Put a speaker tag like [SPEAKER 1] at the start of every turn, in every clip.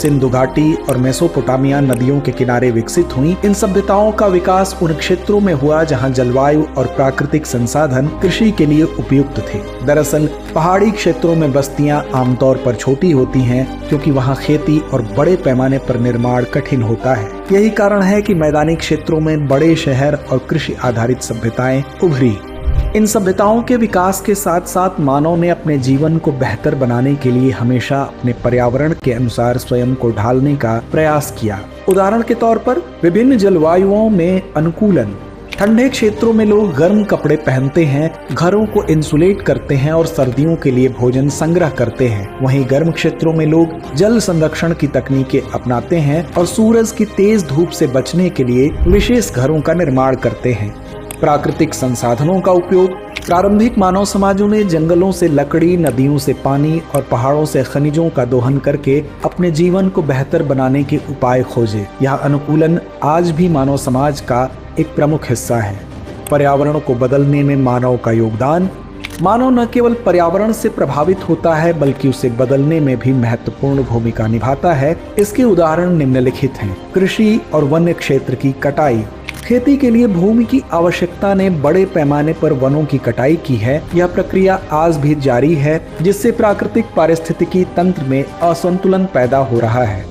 [SPEAKER 1] सिंधु घाटी और मेसोपोटामिया नदियों के किनारे विकसित हुई। इन सभ्यताओं का विकास उन क्षेत्रों में हुआ जहां जलवायु और प्राकृतिक संसाधन कृषि के लिए उपयुक्त थे। दरअसल पहाड़ी क्षेत्रों में बस्तियां आमतौर पर छोटी होती हैं क्योंकि वहां खेती और बड़े पैमाने पर निर्माण कठिन होता है। यही कारण है कि मैदानी क्षेत्रों में बड़े शहर और कृषि आधारित सभ्यताएं उभरी। इन सभ्यताओं के विकास के साथ साथ मानव ने अपने जीवन को बेहतर बनाने के लिए हमेशा अपने पर्यावरण के अनुसार स्वयं को ढालने का प्रयास किया। उदाहरण के तौर पर विभिन्न जलवायुओं में अनुकूलन। ठंडे क्षेत्रों में लोग गर्म कपड़े पहनते हैं, घरों को इंसुलेट करते हैं और सर्दियों के लिए भोजन संग्रह करते हैं। वहीं गर्म क्षेत्रों में लोग जल संरक्षण की तकनीकें अपनाते हैं और सूरज की तेज धूप से बचने के लिए विशेष घरों का निर्माण करते हैं। प्राकृतिक संसाधनों का उपयोग। प्रारंभिक मानव समाजों ने जंगलों से लकड़ी, नदियों से पानी और पहाड़ों से खनिजों का दोहन करके अपने जीवन को बेहतर बनाने के उपाय खोजे। यह अनुकूलन आज भी मानव समाज का एक प्रमुख हिस्सा है। पर्यावरण को बदलने में मानव का योगदान। मानव न केवल पर्यावरण से प्रभावित होता है बल्कि उसे बदलने में भी महत्वपूर्ण भूमिका निभाता है। इसके उदाहरण निम्नलिखित हैं। कृषि और वन्य क्षेत्र की कटाई। खेती के लिए भूमि की आवश्यकता ने बड़े पैमाने पर वनों की कटाई की है। यह प्रक्रिया आज भी जारी है, जिससे प्राकृतिक पारिस्थितिकी तंत्र में असंतुलन पैदा हो रहा है।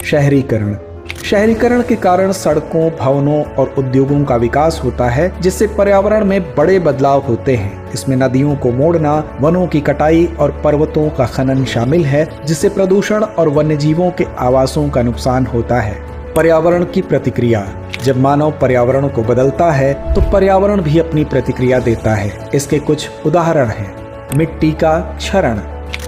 [SPEAKER 1] शहरीकरण। शहरीकरण के कारण सड़कों, भवनों और उद्योगों का विकास होता है, जिससे पर्यावरण में बड़े बदलाव होते हैं। इसमें नदियों को मोड़ना, वनों की कटाई और पर्वतों का खनन शामिल है, जिससे प्रदूषण और वन्यजीवों के आवासों का नुकसान होता है। पर्यावरण की प्रतिक्रिया। जब मानव पर्यावरण को बदलता है तो पर्यावरण भी अपनी प्रतिक्रिया देता है। इसके कुछ उदाहरण हैं। मिट्टी का क्षरण।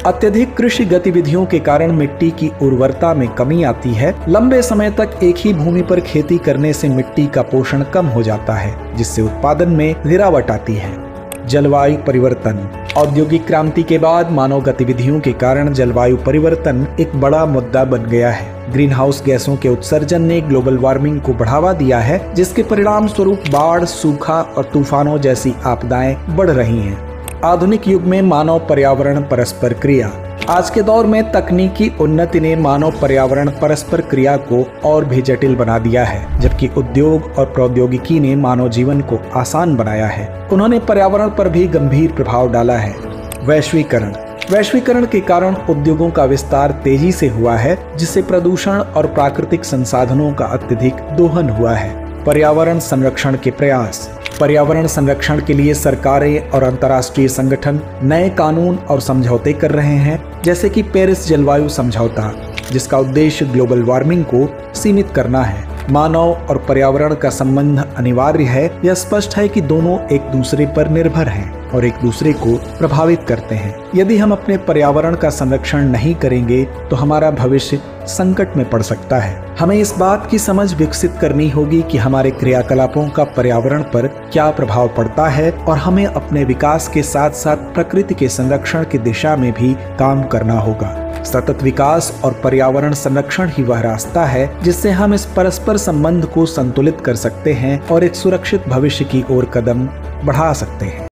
[SPEAKER 1] अत्यधिक कृषि गतिविधियों के कारण मिट्टी की उर्वरता में कमी आती है। लंबे समय तक एक ही भूमि पर खेती करने से मिट्टी का पोषण कम हो जाता है, जिससे उत्पादन में गिरावट आती है। जलवायु परिवर्तन। औद्योगिक क्रांति के बाद मानव गतिविधियों के कारण जलवायु परिवर्तन एक बड़ा मुद्दा बन गया है। ग्रीन हाउस गैसों के उत्सर्जन ने ग्लोबल वार्मिंग को बढ़ावा दिया है, जिसके परिणाम स्वरूप बाढ़, सूखा और तूफानों जैसी आपदाएं बढ़ रही हैं। आधुनिक युग में मानव पर्यावरण परस्पर क्रिया। आज के दौर में तकनीकी उन्नति ने मानव पर्यावरण परस्पर क्रिया को और भी जटिल बना दिया है, जबकि उद्योग और प्रौद्योगिकी ने मानव जीवन को आसान बनाया है। उन्होंने पर्यावरण पर भी गंभीर प्रभाव डाला है। वैश्वीकरण। वैश्वीकरण के कारण उद्योगों का विस्तार तेजी से हुआ है, जिससे प्रदूषण और प्राकृतिक संसाधनों का अत्यधिक दोहन हुआ है। पर्यावरण संरक्षण के प्रयास। पर्यावरण संरक्षण के लिए सरकारें और अंतर्राष्ट्रीय संगठन नए कानून और समझौते कर रहे हैं, जैसे कि पेरिस जलवायु समझौता, जिसका उद्देश्य ग्लोबल वार्मिंग को सीमित करना है। मानव और पर्यावरण का संबंध अनिवार्य है। यह स्पष्ट है कि दोनों एक दूसरे पर निर्भर हैं और एक दूसरे को प्रभावित करते हैं। यदि हम अपने पर्यावरण का संरक्षण नहीं करेंगे तो हमारा भविष्य संकट में पड़ सकता है। हमें इस बात की समझ विकसित करनी होगी कि हमारे क्रियाकलापों का पर्यावरण पर क्या प्रभाव पड़ता है और हमें अपने विकास के साथ साथ प्रकृति के संरक्षण की दिशा में भी काम करना होगा। सतत विकास और पर्यावरण संरक्षण ही वह रास्ता है जिससे हम इस परस्पर संबंध को संतुलित कर सकते हैं और एक सुरक्षित भविष्य की ओर कदम बढ़ा सकते हैं।